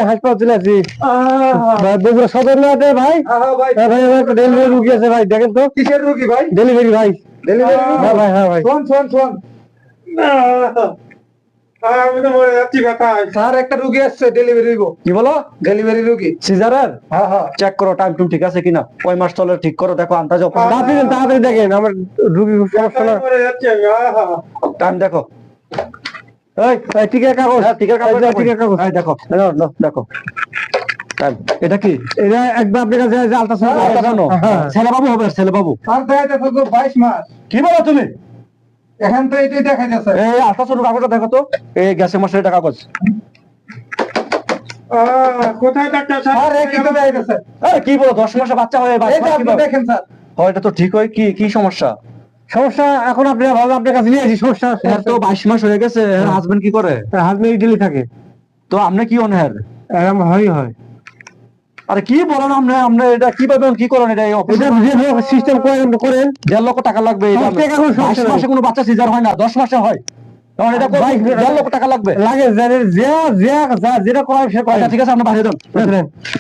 হাসপাতাল চলে আসি বগুড়া সদর না ভাই। ভাই আমার ডেলিভারি রুগী আছে ভাই, দেখেন তো। কিসের রুগী ভাই? ডেলিভারি ভাই। ডেলিভারি? হ্যাঁ ভাই, হ্যাঁ ভাই। শোন আমি তো মরে যাচ্ছি ব্যথায়। স্যার একটা রুগী আসছে, ডেলিভারি দিব। কি বলো? ডেলিভারি রুগী। সিজারের? হ্যাঁ। চেক করো টাইম টুম ঠিক আছে কিনা, কয় মাস চলে ঠিক করো, দেখো আন্দাজ তাড়াতাড়ি দেখেন, আমার রুগী সমস্যা না। মরে যাচ্ছি আমি। টাইম দেখো। টিকের কাগজ, টিকের কাগজ দেখো, দেখো এটা কি? এটা একবার আপনার কাছে আলট্রাসাউন্ড ছেলে বাবু হবে, ছেলে বাবু। আর দেখাইতেছে তো 22 মাস। কি বলো তুমি? এখন তো এটাই দেখাইতেছে। এই আলট্রাসাউন্ড কাগজটা দেখো তো, এই গ্যাসের মাসের এটা কাগজ। কোথায় ডাক্তার স্যার? আর কি তো দেখাইতেছে? আরে কি বলো, 10 মাসে বাচ্চা হয়ে এটা আপনি দেখেন স্যার। হয় এটা তো ঠিক হয়, কি কি সমস্যা? সমস্যা এখন আপনি ভালো আপনার কাছে নিয়ে আসি। সমস্যা তো 22 মাস হয়ে গেছে। হাজবেন্ড কি করে? হাজবেন্ড ইটালি থাকে। তো আপনি কি অনহের? এরকম হয়। আরে কি বলেন আপনি, আপনি এটা কিভাবে কি করেন? এটা সিস্টেম করেন 1.5 লক্ষ টাকা লাগবে। 22 মাসে কোনো বাচ্চা সিজার হয় না, 10 মাসে হয়। তখন এটা 1.5 লক্ষ টাকা লাগবে। লাগে যেটা করার সে করে। ঠিক আছে, আপনি বাইরে যান,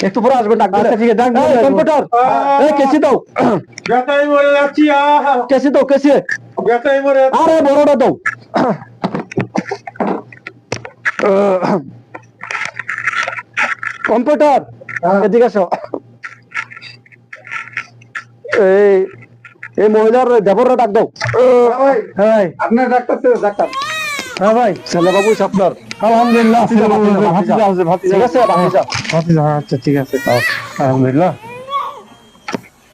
একটু পরে আসবেন ডাক্তার। ঠিক আছে, কম্পিউটার কেসি দাও। ব্যথায় মরে যাচ্ছি। কেসি দাও, কেসি। ব্যথায় মরে যাচ্ছি। আরে বড়টা দাও। কম্পিউটার এদিকে আসো। এই মহিলার দেবররা ডাক দাও। হ্যাঁ ভাই, আপনার ডাক্তার ডাক্তার। হ্যাঁ ভাই, ছেলে বাবু আপনার? আলহামদুলিল্লাহ, ঠিক আছে, আচ্ছা ঠিক আছে, আলহামদুলিল্লাহ।